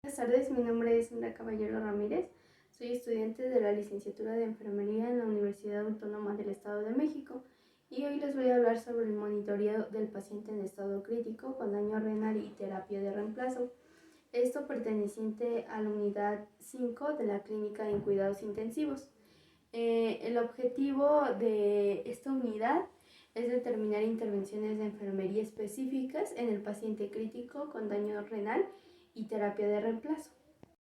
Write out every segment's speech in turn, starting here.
Buenas tardes, mi nombre es Sandra Caballero Ramírez, soy estudiante de la licenciatura de Enfermería en la Universidad Autónoma del Estado de México y hoy les voy a hablar sobre el monitoreo del paciente en estado crítico con daño renal y terapia de reemplazo. Esto perteneciente a la unidad 5 de la clínica en cuidados intensivos. El objetivo de esta unidad es determinar intervenciones de enfermería específicas en el paciente crítico con daño renal y terapia de reemplazo.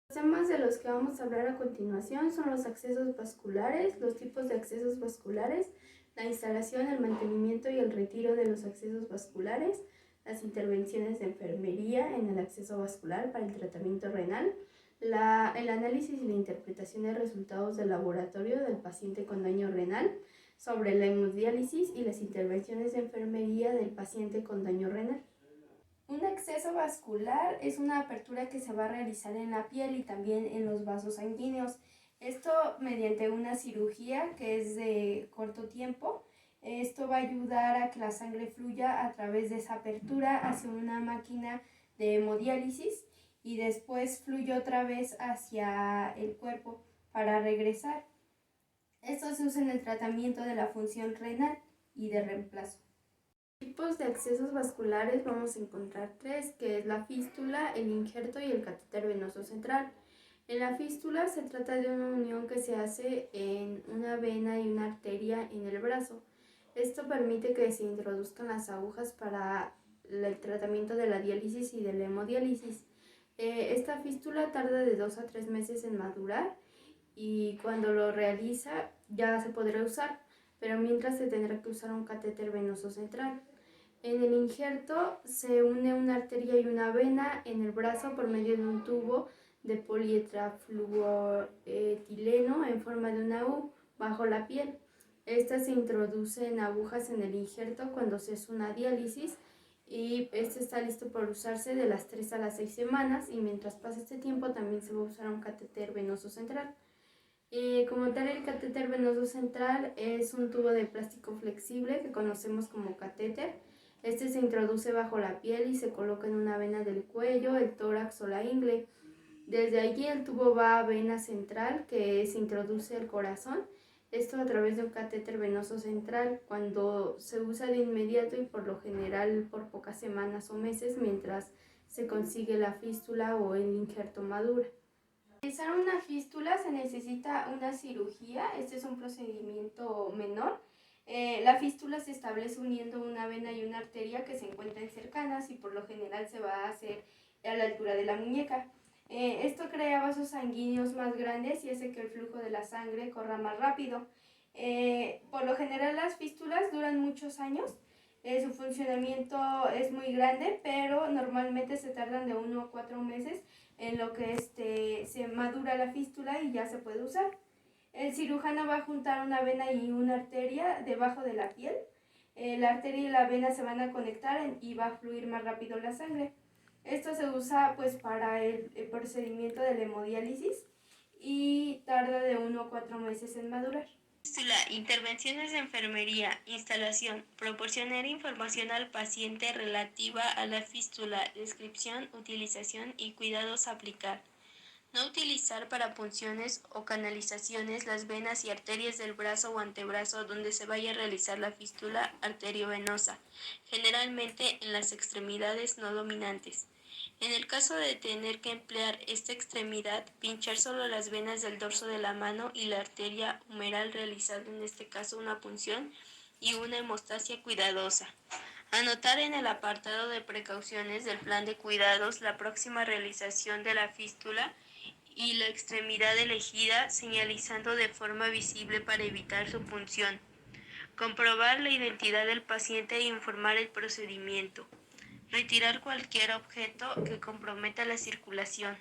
Los temas de los que vamos a hablar a continuación son los accesos vasculares, los tipos de accesos vasculares, la instalación, el mantenimiento y el retiro de los accesos vasculares, las intervenciones de enfermería en el acceso vascular para el tratamiento renal, el análisis y la interpretación de resultados del laboratorio del paciente con daño renal, sobre la hemodiálisis y las intervenciones de enfermería del paciente con daño renal. Un acceso vascular es una apertura que se va a realizar en la piel y también en los vasos sanguíneos. Esto mediante una cirugía que es de corto tiempo. Esto va a ayudar a que la sangre fluya a través de esa apertura hacia una máquina de hemodiálisis y después fluye otra vez hacia el cuerpo para regresar. Esto se usa en el tratamiento de la función renal y de reemplazo. Tipos de accesos vasculares vamos a encontrar tres, que es la fístula, el injerto y el catéter venoso central. En la fístula se trata de una unión que se hace en una vena y una arteria en el brazo. Esto permite que se introduzcan las agujas para el tratamiento de la diálisis y de la hemodiálisis. Esta fístula tarda de 2 a 3 meses en madurar y cuando lo realiza ya se podrá usar, pero mientras se tendrá que usar un catéter venoso central. En el injerto se une una arteria y una vena en el brazo por medio de un tubo de polietileno en forma de una U bajo la piel. Esta se introduce en agujas en el injerto cuando se hace una diálisis y este está listo para usarse de las 3 a las 6 semanas y mientras pasa este tiempo también se va a usar un catéter venoso central. Como tal, el catéter venoso central es un tubo de plástico flexible que conocemos como catéter. Este se introduce bajo la piel y se coloca en una vena del cuello, el tórax o la ingle. Desde allí el tubo va a vena central que se introduce al corazón. Esto a través de un catéter venoso central cuando se usa de inmediato y por lo general por pocas semanas o meses mientras se consigue la fístula o el injerto madura. Para realizar una fístula se necesita una cirugía, este es un procedimiento menor. La fístula se establece uniendo una vena y una arteria que se encuentran cercanas y por lo general se va a hacer a la altura de la muñeca. Esto crea vasos sanguíneos más grandes y hace que el flujo de la sangre corra más rápido. Por lo general las fístulas duran muchos años. Su funcionamiento es muy grande, pero normalmente se tardan de 1 a 4 meses en lo que se madura la fístula y ya se puede usar. El cirujano va a juntar una vena y una arteria debajo de la piel. La arteria y la vena se van a conectar y va a fluir más rápido la sangre. Esto se usa pues para el procedimiento de la hemodiálisis y tarda de 1 a 4 meses en madurar. Fístula, intervenciones de enfermería, instalación, proporcionar información al paciente relativa a la fístula, descripción, utilización y cuidados a aplicar. No utilizar para punciones o canalizaciones las venas y arterias del brazo o antebrazo donde se vaya a realizar la fístula arteriovenosa, generalmente en las extremidades no dominantes. En el caso de tener que emplear esta extremidad, pinchar solo las venas del dorso de la mano y la arteria humeral realizando en este caso una punción y una hemostasia cuidadosa. Anotar en el apartado de precauciones del plan de cuidados la próxima realización de la fístula y la extremidad elegida, señalizando de forma visible para evitar su punción. Comprobar la identidad del paciente e informar el procedimiento. Retirar cualquier objeto que comprometa la circulación.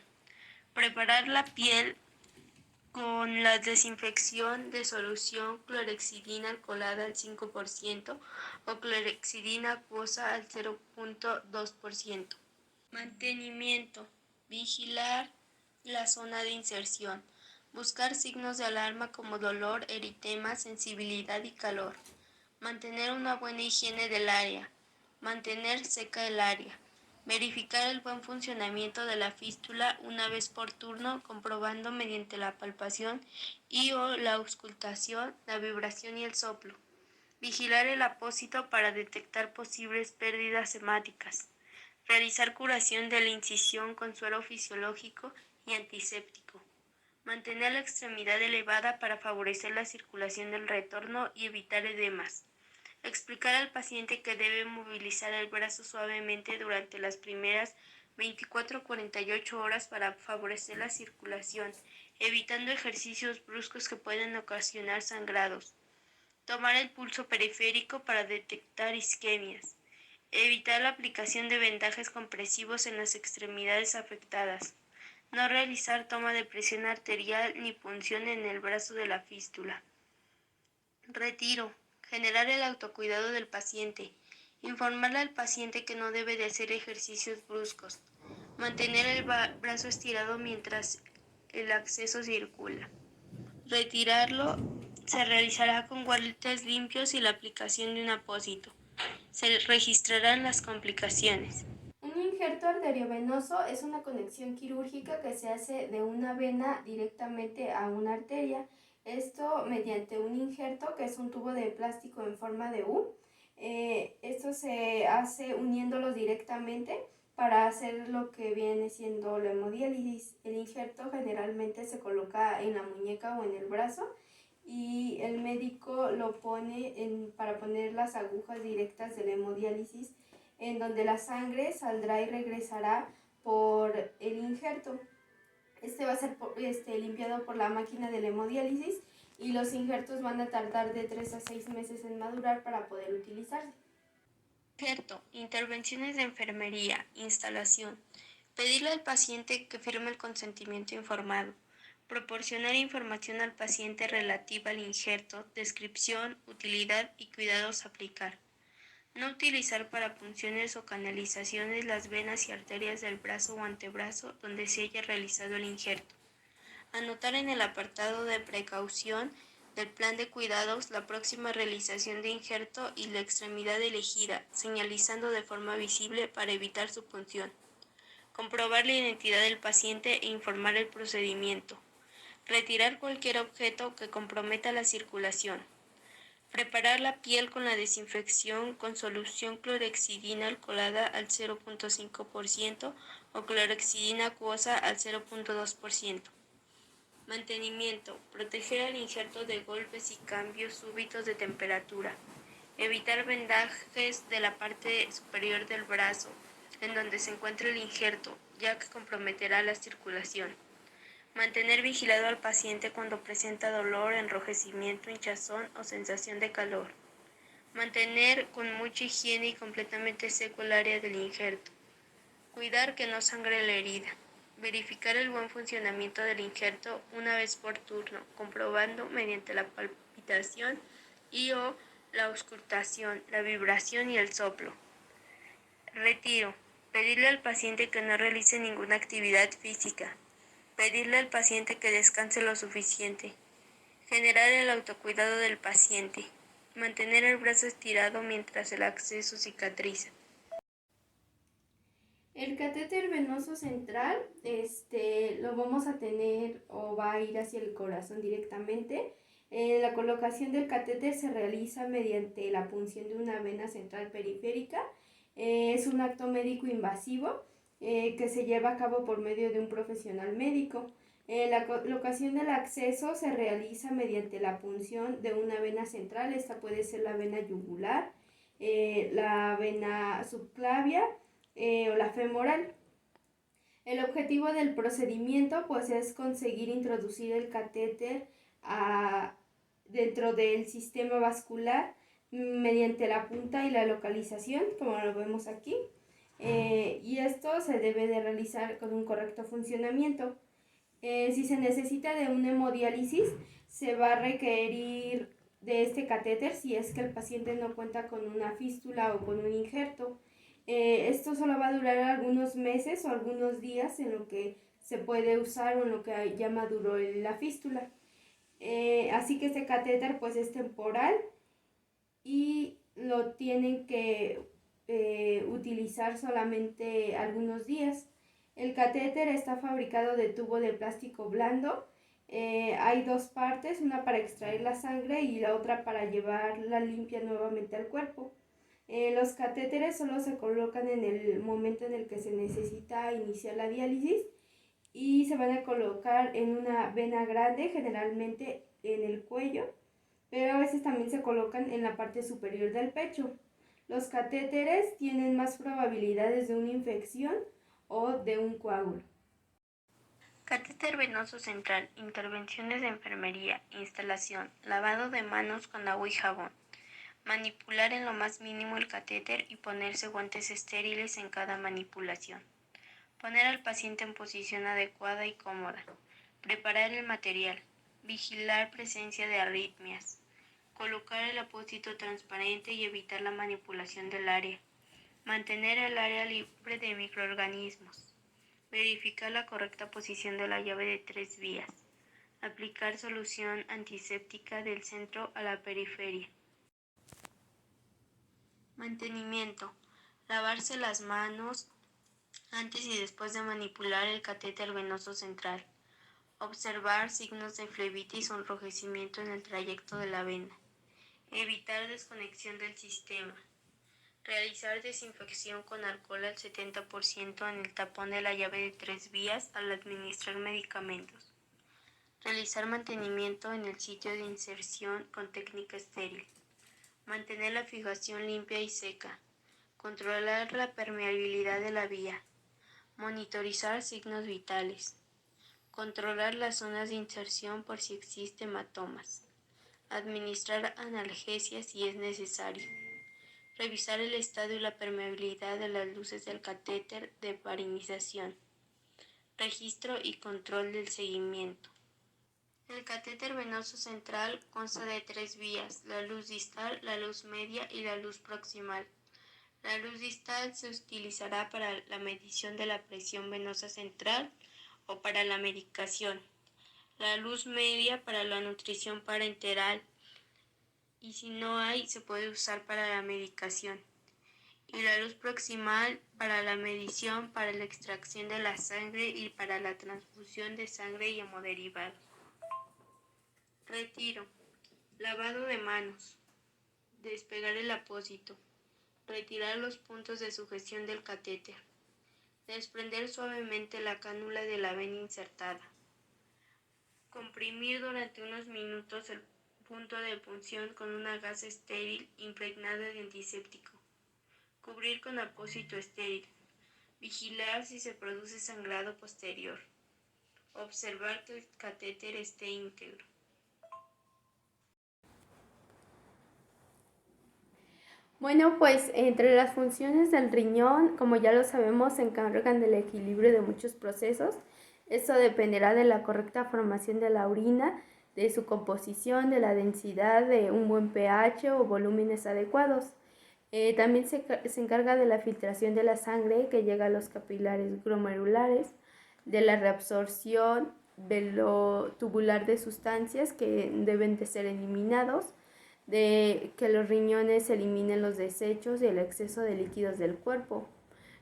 Preparar la piel con la desinfección de solución clorexidina alcoholada al 5% o clorexidina acuosa al 0.2%. Mantenimiento. Vigilar la zona de inserción. Buscar signos de alarma como dolor, eritema, sensibilidad y calor. Mantener una buena higiene del área. Mantener seca el área. Verificar el buen funcionamiento de la fístula una vez por turno, comprobando mediante la palpación y o la auscultación, la vibración y el soplo. Vigilar el apósito para detectar posibles pérdidas hemáticas. Realizar curación de la incisión con suero fisiológico y antiséptico. Mantener la extremidad elevada para favorecer la circulación del retorno y evitar edemas. Explicar al paciente que debe movilizar el brazo suavemente durante las primeras 24 a 48 horas para favorecer la circulación, evitando ejercicios bruscos que pueden ocasionar sangrados. Tomar el pulso periférico para detectar isquemias. Evitar la aplicación de vendajes compresivos en las extremidades afectadas. No realizar toma de presión arterial ni punción en el brazo de la fístula. Retiro. Generar el autocuidado del paciente. Informarle al paciente que no debe de hacer ejercicios bruscos. Mantener el brazo estirado mientras el acceso circula. Retirarlo se realizará con guantes limpios y la aplicación de un apósito. Se registrarán las complicaciones. Un injerto arteriovenoso es una conexión quirúrgica que se hace de una vena directamente a una arteria. Esto mediante un injerto, que es un tubo de plástico en forma de U. Esto se hace uniéndolos directamente para hacer lo que viene siendo la hemodiálisis. El injerto generalmente se coloca en la muñeca o en el brazo y el médico lo pone para poner las agujas directas de la hemodiálisis, en donde la sangre saldrá y regresará por el injerto. Este va a ser limpiado por la máquina de la hemodiálisis y los injertos van a tardar de 3 a 6 meses en madurar para poder utilizarse. Injerto, intervenciones de enfermería, instalación. Pedirle al paciente que firme el consentimiento informado. Proporcionar información al paciente relativa al injerto, descripción, utilidad y cuidados a aplicar. No utilizar para punciones o canalizaciones las venas y arterias del brazo o antebrazo donde se haya realizado el injerto. Anotar en el apartado de precaución del plan de cuidados la próxima realización de injerto y la extremidad elegida, señalizando de forma visible para evitar su punción. Comprobar la identidad del paciente e informar el procedimiento. Retirar cualquier objeto que comprometa la circulación. Preparar la piel con la desinfección con solución clorhexidina alcoholada al 0.5% o clorhexidina acuosa al 0.2%. Mantenimiento. Proteger al injerto de golpes y cambios súbitos de temperatura. Evitar vendajes de la parte superior del brazo, en donde se encuentra el injerto, ya que comprometerá la circulación. Mantener vigilado al paciente cuando presenta dolor, enrojecimiento, hinchazón o sensación de calor. Mantener con mucha higiene y completamente seco el área del injerto. Cuidar que no sangre la herida. Verificar el buen funcionamiento del injerto una vez por turno, comprobando mediante la palpitación y o la auscultación, la vibración y el soplo. Retiro. Pedirle al paciente que no realice ninguna actividad física. Pedirle al paciente que descanse lo suficiente. Generar el autocuidado del paciente. Mantener el brazo estirado mientras el acceso cicatriza. El catéter venoso central lo vamos a tener o va a ir hacia el corazón directamente. La colocación del catéter se realiza mediante la punción de una vena central periférica. Es un acto médico invasivo que se lleva a cabo por medio de un profesional médico. La colocación del acceso se realiza mediante la punción de una vena central. Esta puede ser la vena yugular, la vena subclavia o la femoral. El objetivo del procedimiento pues es conseguir introducir el catéter dentro del sistema vascular mediante la punta y la localización, como lo vemos aquí, y esto se debe de realizar con un correcto funcionamiento. Si se necesita de una hemodiálisis, se va a requerir de este catéter si es que el paciente no cuenta con una fístula o con un injerto. Esto solo va a durar algunos meses o algunos días en lo que se puede usar o en lo que ya maduró la fístula. Así que este catéter pues es temporal y lo tienen que utilizar solamente algunos días. El catéter está fabricado de tubo de plástico blando. Hay dos partes, una para extraer la sangre y la otra para llevarla limpia nuevamente al cuerpo. Los catéteres solo se colocan en el momento en el que se necesita iniciar la diálisis y se van a colocar en una vena grande, generalmente en el cuello, pero a veces también se colocan en la parte superior del pecho. Los catéteres tienen más probabilidades de una infección o de un coágulo. Catéter venoso central, intervenciones de enfermería, instalación, lavado de manos con agua y jabón. Manipular en lo más mínimo el catéter y ponerse guantes estériles en cada manipulación. Poner al paciente en posición adecuada y cómoda. Preparar el material. Vigilar presencia de arritmias. Colocar el apósito transparente y evitar la manipulación del área. Mantener el área libre de microorganismos. Verificar la correcta posición de la llave de 3 vías. Aplicar solución antiséptica del centro a la periferia. Mantenimiento. Lavarse las manos antes y después de manipular el catéter venoso central. Observar signos de flebitis o enrojecimiento en el trayecto de la vena. Evitar desconexión del sistema. Realizar desinfección con alcohol al 70% en el tapón de la llave de 3 vías al administrar medicamentos. Realizar mantenimiento en el sitio de inserción con técnica estéril. Mantener la fijación limpia y seca. Controlar la permeabilidad de la vía. Monitorizar signos vitales. Controlar las zonas de inserción por si existe hematomas. Administrar analgesia si es necesario. Revisar el estado y la permeabilidad de las luces del catéter de parinización. Registro y control del seguimiento. El catéter venoso central consta de 3 vías, la luz distal, la luz media y la luz proximal. La luz distal se utilizará para la medición de la presión venosa central o para la medicación. La luz media para la nutrición parenteral y si no hay se puede usar para la medicación. Y la luz proximal para la medición, para la extracción de la sangre y para la transfusión de sangre y hemoderivados. Retiro. Lavado de manos. Despegar el apósito. Retirar los puntos de sujeción del catéter. Desprender suavemente la cánula de la vena insertada. Comprimir durante unos minutos el punto de punción con una gasa estéril impregnada de antiséptico. Cubrir con apósito estéril. Vigilar si se produce sangrado posterior. Observar que el catéter esté íntegro. Bueno, pues entre las funciones del riñón, como ya lo sabemos, se encargan del equilibrio de muchos procesos. Esto dependerá de la correcta formación de la orina, de su composición, de la densidad, de un buen pH o volúmenes adecuados. También se encarga de la filtración de la sangre que llega a los capilares glomerulares, de la reabsorción tubular de sustancias que deben de ser eliminados, de que los riñones eliminen los desechos y el exceso de líquidos del cuerpo.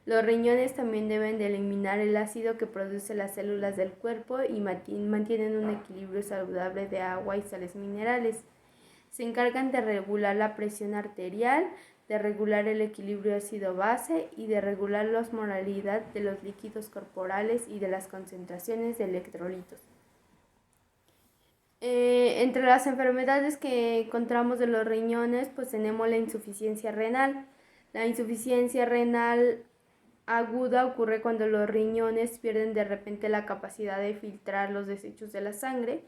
Los riñones también deben de eliminar el ácido que produce las células del cuerpo y mantienen un equilibrio saludable de agua y sales minerales. Se encargan de regular la presión arterial, de regular el equilibrio ácido-base y de regular la osmolaridad de los líquidos corporales y de las concentraciones de electrolitos. Entre las enfermedades que encontramos de los riñones, pues tenemos la insuficiencia renal. La insuficiencia renal aguda ocurre cuando los riñones pierden de repente la capacidad de filtrar los desechos de la sangre,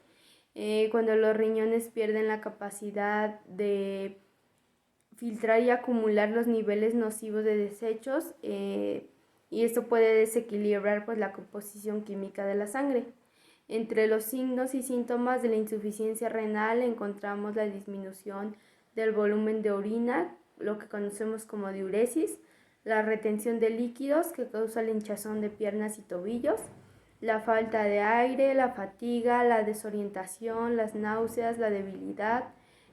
cuando los riñones pierden la capacidad de filtrar y acumular los niveles nocivos de desechos, y esto puede desequilibrar pues la composición química de la sangre. Entre los signos y síntomas de la insuficiencia renal encontramos la disminución del volumen de orina, lo que conocemos como diuresis, la retención de líquidos que causa la hinchazón de piernas y tobillos, la falta de aire, la fatiga, la desorientación, las náuseas, la debilidad,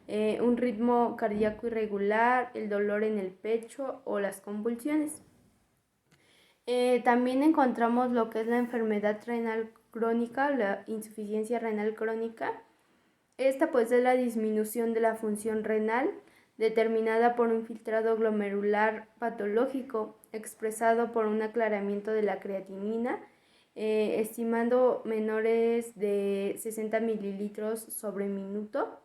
un ritmo cardíaco irregular, el dolor en el pecho o las convulsiones. También encontramos lo que es la enfermedad renal crónica, la insuficiencia renal crónica. Esta pues es la disminución de la función renal determinada por un filtrado glomerular patológico expresado por un aclaramiento de la creatinina, estimando menores de 60 mililitros sobre minuto,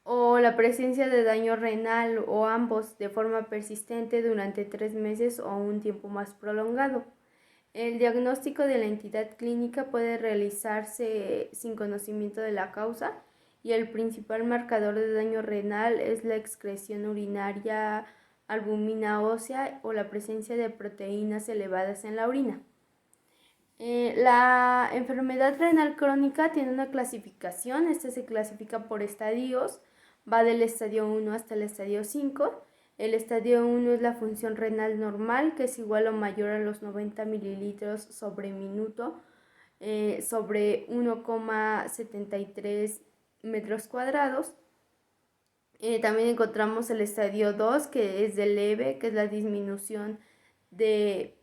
o la presencia de daño renal o ambos de forma persistente durante 3 meses o un tiempo más prolongado. El diagnóstico de la entidad clínica puede realizarse sin conocimiento de la causa y el principal marcador de daño renal es la excreción urinaria, albúmina ósea o la presencia de proteínas elevadas en la orina. La enfermedad renal crónica tiene una clasificación, esta se clasifica por estadios, va del estadio 1 hasta el estadio 5. El estadio 1 es la función renal normal, que es igual o mayor a los 90 mililitros sobre minuto sobre 1,73 metros cuadrados. También encontramos el estadio 2, que es de leve, que es la disminución de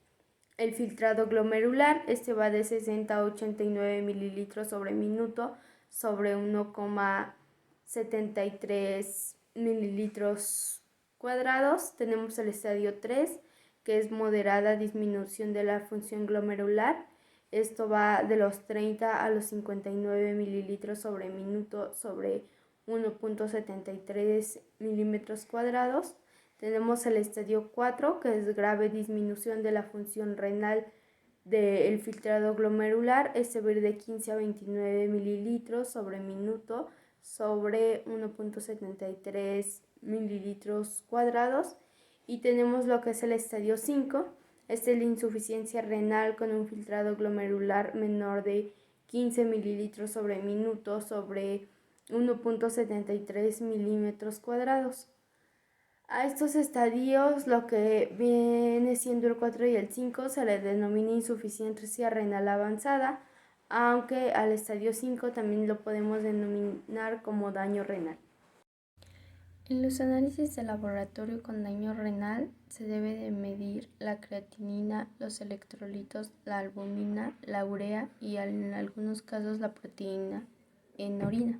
el filtrado glomerular. Este va de 60 a 89 mililitros sobre minuto sobre 1,73 mililitros cuadrados. Tenemos el estadio 3, que es moderada disminución de la función glomerular. Esto va de los 30 a los 59 mililitros sobre minuto sobre 1,73 milímetros cuadrados. Tenemos el estadio 4, que es grave disminución de la función renal del filtrado glomerular. Este va de 15 a 29 mililitros sobre minuto sobre 1,73 mililitros cuadrados. Y tenemos lo que es el estadio 5. Esta es la insuficiencia renal con un filtrado glomerular menor de 15 mililitros sobre minuto sobre 1,73 milímetros cuadrados. A estos estadios, lo que viene siendo el 4 y el 5, se le denomina insuficiencia renal avanzada, aunque al estadio 5 también lo podemos denominar como daño renal. En los análisis de laboratorio con daño renal se debe de medir la creatinina, los electrolitos, la albúmina, la urea y en algunos casos la proteína en orina.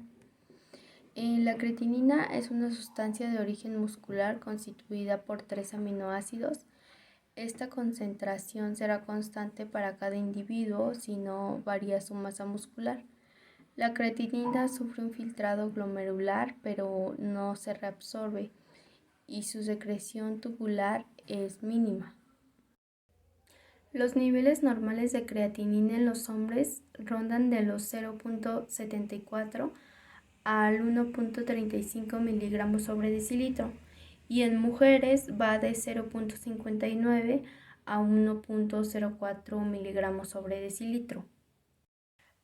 La creatinina es una sustancia de origen muscular constituida por 3 aminoácidos. Esta concentración será constante para cada individuo si no varía su masa muscular. La creatinina sufre un filtrado glomerular, pero no se reabsorbe y su secreción tubular es mínima. Los niveles normales de creatinina en los hombres rondan de los 0,74 al 1,35 miligramos sobre decilitro y en mujeres va de 0,59 a 1,04 miligramos sobre decilitro.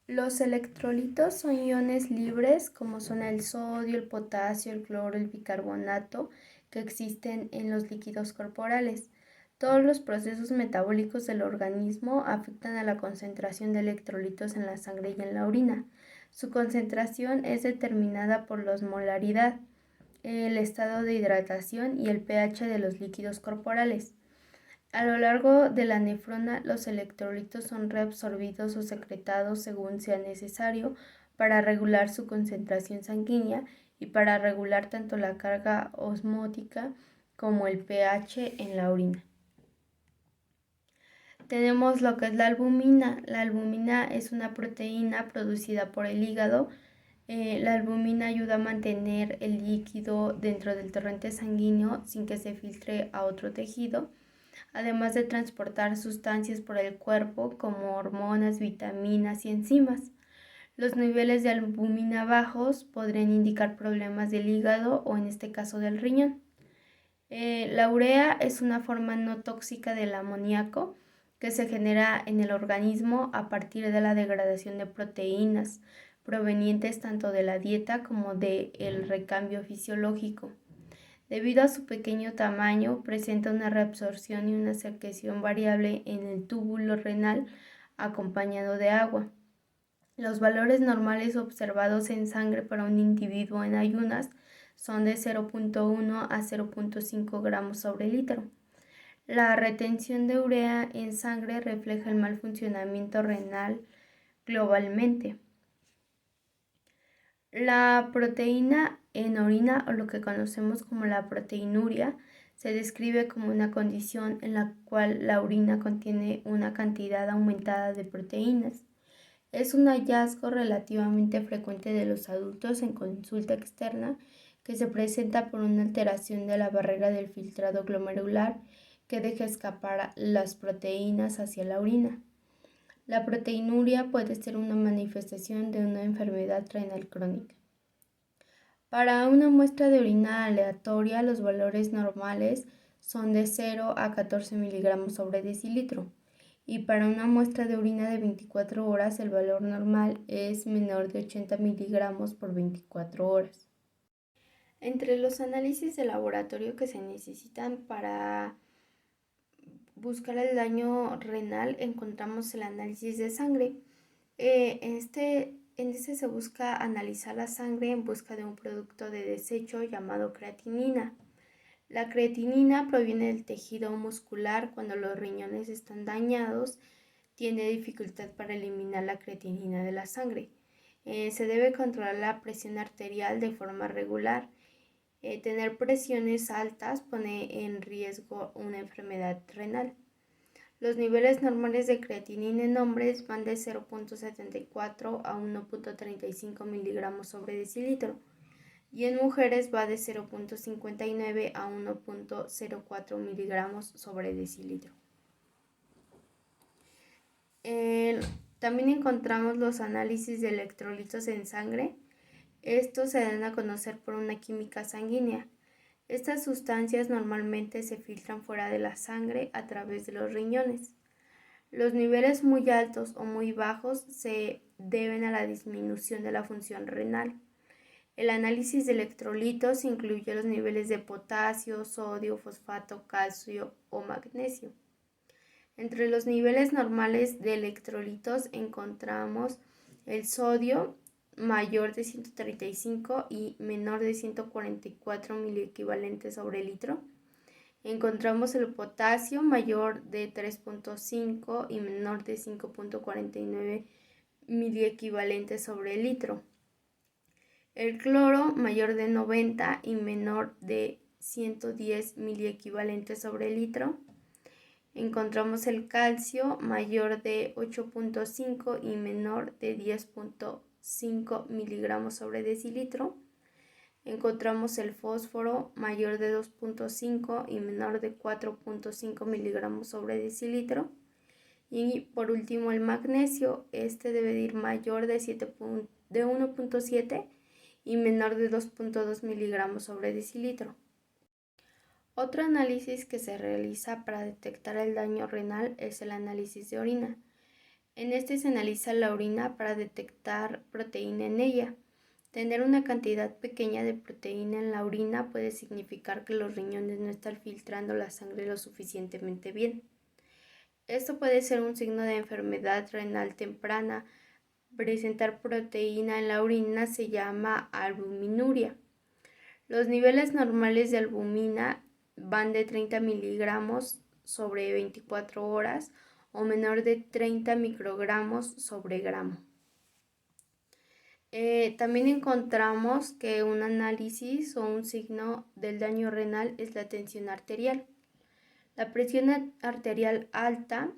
Los electrolitos son iones libres como son el sodio, el potasio, el cloro, el bicarbonato que existen en los líquidos corporales. Todos los procesos metabólicos del organismo afectan a la concentración de electrolitos en la sangre y en la orina. Su concentración es determinada por la osmolaridad, el estado de hidratación y el pH de los líquidos corporales. A lo largo de la nefrona, los electrolitos son reabsorbidos o secretados según sea necesario para regular su concentración sanguínea y para regular tanto la carga osmótica como el pH en la orina. Tenemos lo que es la albúmina. La albúmina es una proteína producida por el hígado. La albúmina ayuda a mantener el líquido dentro del torrente sanguíneo sin que se filtre a otro tejido, además de transportar sustancias por el cuerpo como hormonas, vitaminas y enzimas. Los niveles de albúmina bajos podrían indicar problemas del hígado o en este caso del riñón. La urea es una forma no tóxica del amoníaco que se genera en el organismo a partir de la degradación de proteínas provenientes tanto de la dieta como del recambio fisiológico. Debido a su pequeño tamaño, presenta una reabsorción y una secreción variable en el túbulo renal acompañado de agua. Los valores normales observados en sangre para un individuo en ayunas son de 0.1 a 0.5 gramos sobre litro. La retención de urea en sangre refleja el mal funcionamiento renal globalmente. La proteína en orina, o lo que conocemos como la proteinuria, se describe como una condición en la cual la orina contiene una cantidad aumentada de proteínas. Es un hallazgo relativamente frecuente de los adultos en consulta externa que se presenta por una alteración de la barrera del filtrado glomerular que deja escapar las proteínas hacia la orina. La proteinuria puede ser una manifestación de una enfermedad renal crónica. Para una muestra de orina aleatoria, los valores normales son de 0 a 14 miligramos sobre decilitro, y para una muestra de orina de 24 horas el valor normal es menor de 80 miligramos por 24 horas. Entre los análisis de laboratorio que se necesitan para buscar el daño renal encontramos el análisis de sangre. En este se busca analizar la sangre en busca de un producto de desecho llamado creatinina. La creatinina proviene del tejido muscular. Cuando los riñones están dañados, tiene dificultad para eliminar la creatinina de la sangre. Se debe controlar la presión arterial de forma regular. Tener presiones altas pone en riesgo una enfermedad renal. Los niveles normales de creatinina en hombres van de 0.74 a 1.35 miligramos sobre decilitro y en mujeres va de 0.59 a 1.04 miligramos sobre decilitro. También encontramos los análisis de electrolitos en sangre. Estos se dan a conocer por una química sanguínea. Estas sustancias normalmente se filtran fuera de la sangre a través de los riñones. Los niveles muy altos o muy bajos se deben a la disminución de la función renal. El análisis de electrolitos incluye los niveles de potasio, sodio, fosfato, calcio o magnesio. Entre los niveles normales de electrolitos encontramos el sodio mayor de 135 y menor de 144 miliequivalentes sobre litro. Encontramos el potasio mayor de 3.5 y menor de 5.49 miliequivalentes sobre litro. El cloro mayor de 90 y menor de 110 miliequivalentes sobre litro. Encontramos el calcio mayor de 8.5 y menor de 10.5 miligramos sobre decilitro. Encontramos el fósforo mayor de 2.5 y menor de 4.5 miligramos sobre decilitro. Y por último el magnesio, debe de ir mayor de 1.7 y menor de 2.2 miligramos sobre decilitro. Otro análisis que se realiza para detectar el daño renal es el análisis de orina. En se analiza la orina para detectar proteína en ella. Tener una cantidad pequeña de proteína en la orina puede significar que los riñones no están filtrando la sangre lo suficientemente bien. Esto puede ser un signo de enfermedad renal temprana. Presentar proteína en la orina se llama albuminuria. Los niveles normales de albumina van de 30 miligramos sobre 24 horas o menor de 30 microgramos sobre gramo. También encontramos que un análisis o un signo del daño renal es la tensión arterial. La presión arterial alta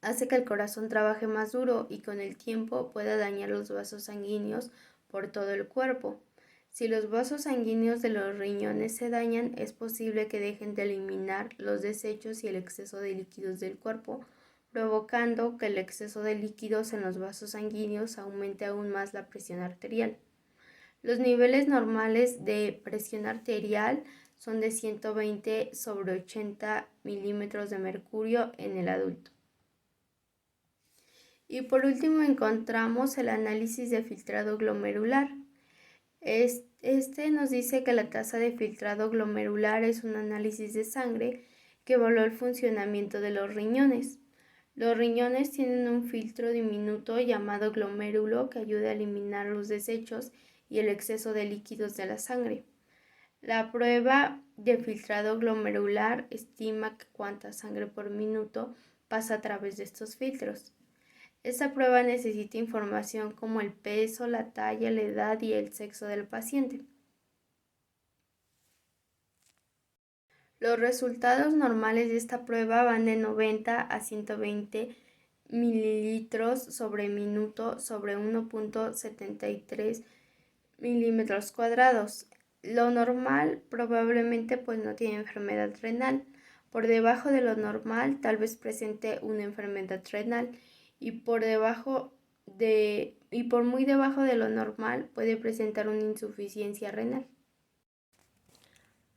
hace que el corazón trabaje más duro y con el tiempo pueda dañar los vasos sanguíneos por todo el cuerpo. Si los vasos sanguíneos de los riñones se dañan, es posible que dejen de eliminar los desechos y el exceso de líquidos del cuerpo, provocando que el exceso de líquidos en los vasos sanguíneos aumente aún más la presión arterial. Los niveles normales de presión arterial son de 120 sobre 80 milímetros de mercurio en el adulto. Y por último encontramos el análisis de filtrado glomerular. Nos dice que la tasa de filtrado glomerular es un análisis de sangre que evalúa el funcionamiento de los riñones. Los riñones tienen un filtro diminuto llamado glomérulo que ayuda a eliminar los desechos y el exceso de líquidos de la sangre. La prueba de filtrado glomerular estima cuánta sangre por minuto pasa a través de estos filtros. Esta prueba necesita información como el peso, la talla, la edad y el sexo del paciente. Los resultados normales de esta prueba van de 90 a 120 mililitros sobre minuto sobre 1.73 milímetros cuadrados. Lo normal probablemente no tiene enfermedad renal. Por debajo de lo normal tal vez presente una enfermedad renal y por muy debajo de lo normal puede presentar una insuficiencia renal.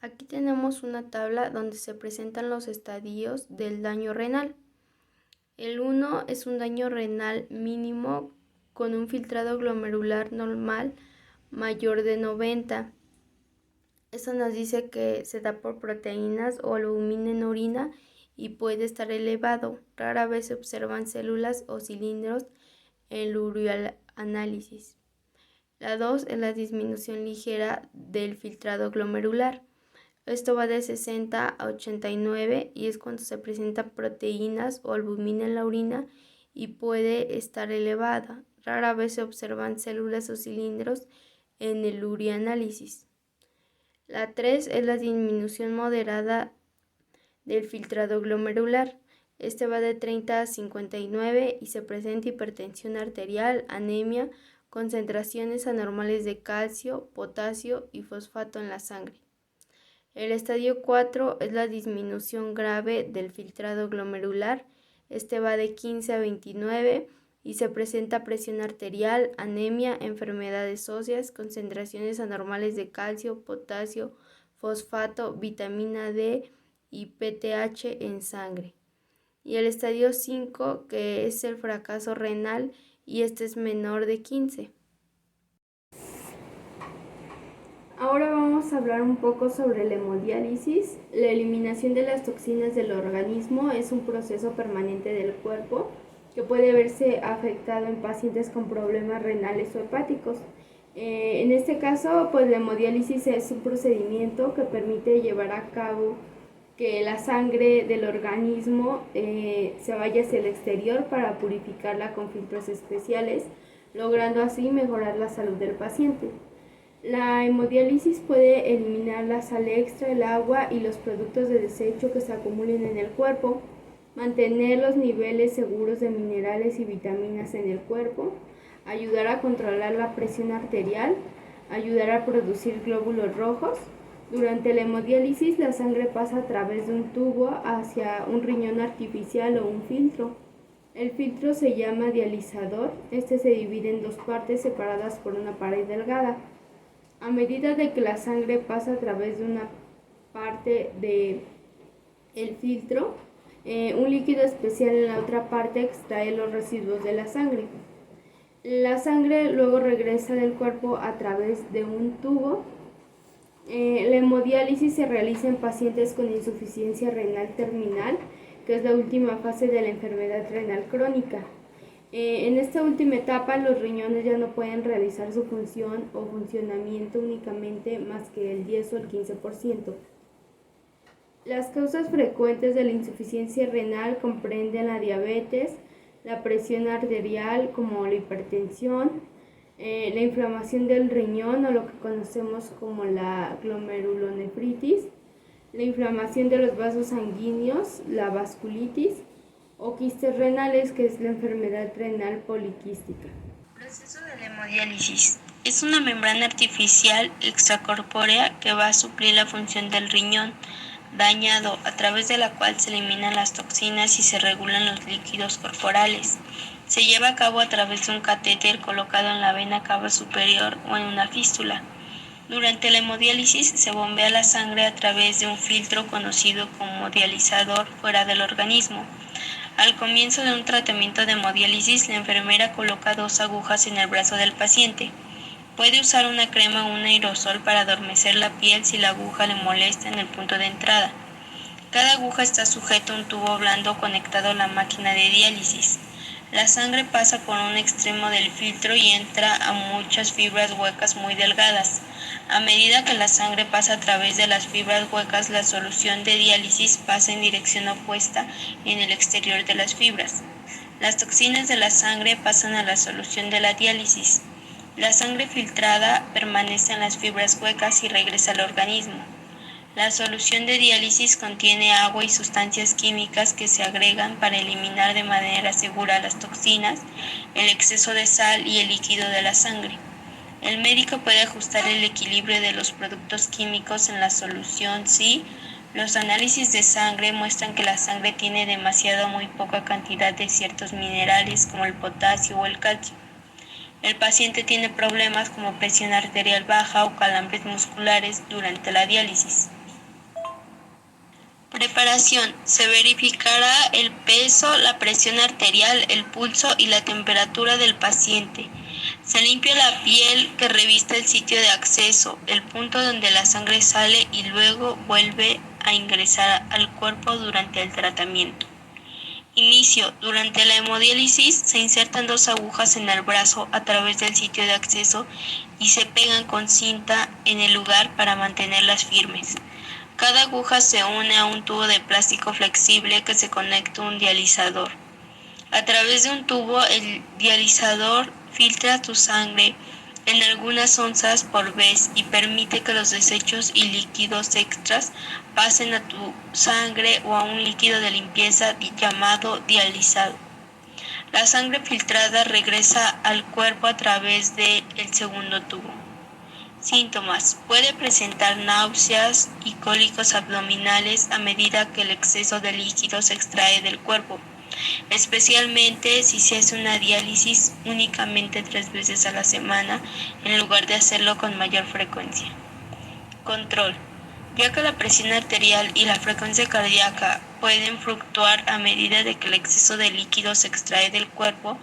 Aquí tenemos una tabla donde se presentan los estadios del daño renal. El 1 es un daño renal mínimo con un filtrado glomerular normal mayor de 90. Eso nos dice que se da por proteínas o albúmina en orina y puede estar elevado. Rara vez se observan células o cilindros en el urinanálisis. La 2 es la disminución ligera del filtrado glomerular. Esto va de 60 a 89 y es cuando se presentan proteínas o albúmina en la orina y puede estar elevada. Rara vez se observan células o cilindros en el urinanálisis. La 3 es la disminución moderada del filtrado glomerular. Este va de 30 a 59 y se presenta hipertensión arterial, anemia, concentraciones anormales de calcio, potasio y fosfato en la sangre. El estadio 4 es la disminución grave del filtrado glomerular. Este va de 15 a 29 y se presenta presión arterial, anemia, enfermedades óseas, concentraciones anormales de calcio, potasio, fosfato, vitamina D y PTH en sangre. Y el estadio 5, que es el fracaso renal, y este es menor de 15. Ahora vamos a hablar un poco sobre la hemodiálisis. La eliminación de las toxinas del organismo es un proceso permanente del cuerpo que puede verse afectado en pacientes con problemas renales o hepáticos. En este caso, la hemodiálisis es un procedimiento que permite llevar a cabo que la sangre del organismo se vaya hacia el exterior para purificarla con filtros especiales, logrando así mejorar la salud del paciente. La hemodiálisis puede eliminar la sal extra, el agua y los productos de desecho que se acumulen en el cuerpo, mantener los niveles seguros de minerales y vitaminas en el cuerpo, ayudar a controlar la presión arterial, ayudar a producir glóbulos rojos. Durante la hemodiálisis, la sangre pasa a través de un tubo hacia un riñón artificial o un filtro. El filtro se llama dializador. Este se divide en dos partes separadas por una pared delgada. A medida de que la sangre pasa a través de una parte del filtro, un líquido especial en la otra parte extrae los residuos de la sangre. La sangre luego regresa del cuerpo a través de un tubo. La hemodiálisis se realiza en pacientes con insuficiencia renal terminal, que es la última fase de la enfermedad renal crónica. En esta última etapa, los riñones ya no pueden realizar su función o funcionamiento únicamente más que el 10 o el 15%. Las causas frecuentes de la insuficiencia renal comprenden la diabetes, la presión arterial como la hipertensión, la inflamación del riñón o lo que conocemos como la glomerulonefritis, la inflamación de los vasos sanguíneos, la vasculitis, o quistes renales, que es la enfermedad renal poliquística. Proceso de la hemodiálisis. Es una membrana artificial extracorpórea que va a suplir la función del riñón dañado, a través de la cual se eliminan las toxinas y se regulan los líquidos corporales. Se lleva a cabo a través de un catéter colocado en la vena cava superior o en una fístula. Durante la hemodiálisis se bombea la sangre a través de un filtro conocido como dializador fuera del organismo. Al comienzo de un tratamiento de hemodiálisis, la enfermera coloca 2 agujas en el brazo del paciente. Puede usar una crema o un aerosol para adormecer la piel si la aguja le molesta en el punto de entrada. Cada aguja está sujeta a un tubo blando conectado a la máquina de diálisis. La sangre pasa por un extremo del filtro y entra a muchas fibras huecas muy delgadas. A medida que la sangre pasa a través de las fibras huecas, la solución de diálisis pasa en dirección opuesta en el exterior de las fibras. Las toxinas de la sangre pasan a la solución de la diálisis. La sangre filtrada permanece en las fibras huecas y regresa al organismo. La solución de diálisis contiene agua y sustancias químicas que se agregan para eliminar de manera segura las toxinas, el exceso de sal y el líquido de la sangre. El médico puede ajustar el equilibrio de los productos químicos en la solución si los análisis de sangre muestran que la sangre tiene demasiada o muy poca cantidad de ciertos minerales como el potasio o el calcio. El paciente tiene problemas como presión arterial baja o calambres musculares durante la diálisis. Preparación. Se verificará el peso, la presión arterial, el pulso y la temperatura del paciente. Se limpia la piel que reviste el sitio de acceso, el punto donde la sangre sale y luego vuelve a ingresar al cuerpo durante el tratamiento. Inicio. Durante la hemodiálisis se insertan 2 agujas en el brazo a través del sitio de acceso y se pegan con cinta en el lugar para mantenerlas firmes. Cada aguja se une a un tubo de plástico flexible que se conecta a un dializador. A través de un tubo, el dializador filtra tu sangre en algunas onzas por vez y permite que los desechos y líquidos extras pasen a tu sangre o a un líquido de limpieza llamado dializado. La sangre filtrada regresa al cuerpo a través del segundo tubo. Síntomas. Puede presentar náuseas y cólicos abdominales a medida que el exceso de líquido se extrae del cuerpo, especialmente si se hace una diálisis únicamente 3 veces a la semana en lugar de hacerlo con mayor frecuencia. Control. Ya que la presión arterial y la frecuencia cardíaca pueden fluctuar a medida de que el exceso de líquido se extrae del cuerpo,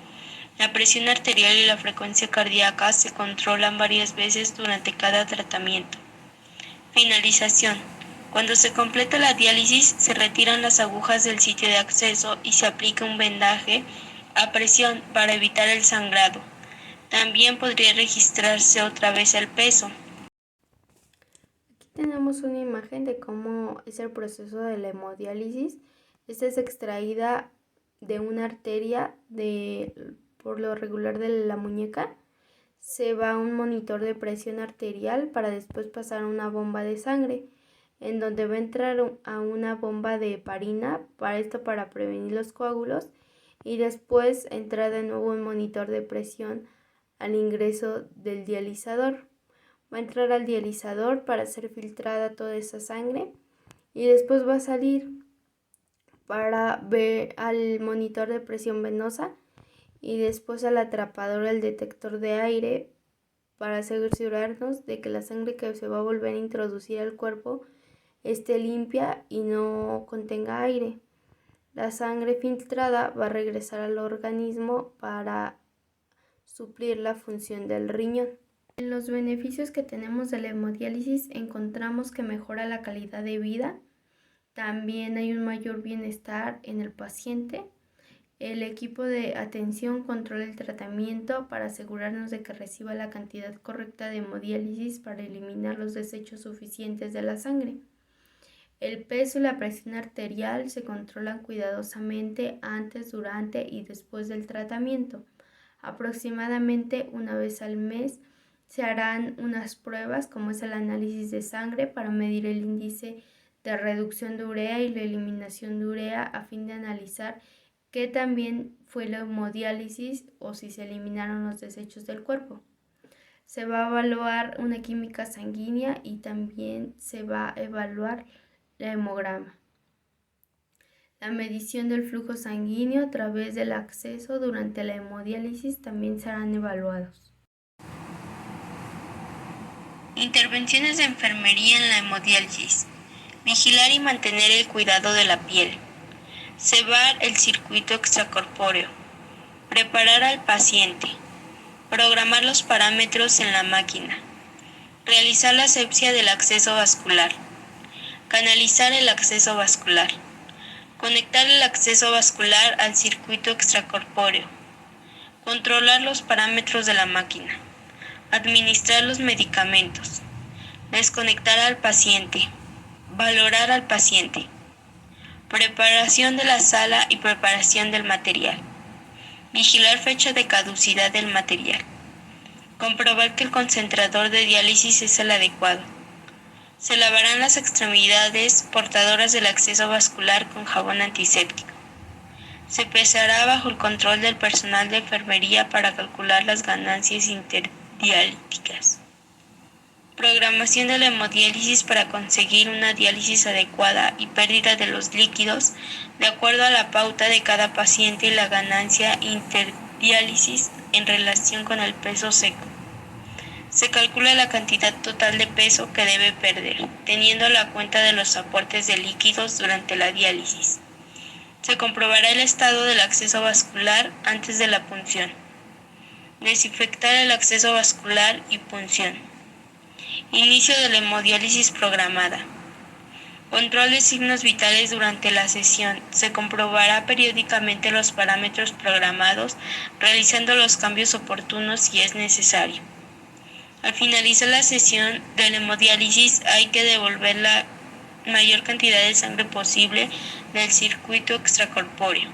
la presión arterial y la frecuencia cardíaca se controlan varias veces durante cada tratamiento. Finalización. Cuando se completa la diálisis, se retiran las agujas del sitio de acceso y se aplica un vendaje a presión para evitar el sangrado. También podría registrarse otra vez el peso. Aquí tenemos una imagen de cómo es el proceso de la hemodiálisis. Esta es extraída de una arteria por lo regular de la muñeca. Se va a un monitor de presión arterial para después pasar a una bomba de sangre, en donde va a entrar a una bomba de heparina, para prevenir los coágulos, y después entra de nuevo un monitor de presión al ingreso del dializador. Va a entrar al dializador para ser filtrada toda esa sangre y después va a salir para ver al monitor de presión venosa y después al atrapador, el detector de aire, para asegurarnos de que la sangre que se va a volver a introducir al cuerpo esté limpia y no contenga aire. La sangre filtrada va a regresar al organismo para suplir la función del riñón. En los beneficios que tenemos de la hemodiálisis encontramos que mejora la calidad de vida. También hay un mayor bienestar en el paciente. El equipo de atención controla el tratamiento para asegurarnos de que reciba la cantidad correcta de hemodiálisis para eliminar los desechos suficientes de la sangre. El peso y la presión arterial se controlan cuidadosamente antes, durante y después del tratamiento. Aproximadamente una vez al mes se harán unas pruebas como es el análisis de sangre para medir el índice de reducción de urea y la eliminación de urea a fin de analizar qué también fue la hemodiálisis o si se eliminaron los desechos del cuerpo. Se va a evaluar una química sanguínea y también se va a evaluar la hemograma. La medición del flujo sanguíneo a través del acceso durante la hemodiálisis también serán evaluados. Intervenciones de enfermería en la hemodiálisis. Vigilar y mantener el cuidado de la piel. Cebar el circuito extracorpóreo. Preparar al paciente. Programar los parámetros en la máquina. Realizar la asepsia del acceso vascular. Canalizar el acceso vascular. Conectar el acceso vascular al circuito extracorpóreo. Controlar los parámetros de la máquina. Administrar los medicamentos. Desconectar al paciente. Valorar al paciente. Preparación de la sala y preparación del material. Vigilar fecha de caducidad del material. Comprobar que el concentrador de diálisis es el adecuado. Se lavarán las extremidades portadoras del acceso vascular con jabón antiséptico. Se pesará bajo el control del personal de enfermería para calcular las ganancias interdialíticas. Programación de la hemodiálisis para conseguir una diálisis adecuada y pérdida de los líquidos de acuerdo a la pauta de cada paciente y la ganancia interdiálisis en relación con el peso seco. Se calcula la cantidad total de peso que debe perder, teniendo la cuenta de los aportes de líquidos durante la diálisis. Se comprobará el estado del acceso vascular antes de la punción. Desinfectar el acceso vascular y punción. Inicio de la hemodiálisis programada. Control de signos vitales durante la sesión. Se comprobará periódicamente los parámetros programados, realizando los cambios oportunos si es necesario. Al finalizar la sesión de la hemodiálisis hay que devolver la mayor cantidad de sangre posible del circuito extracorpóreo.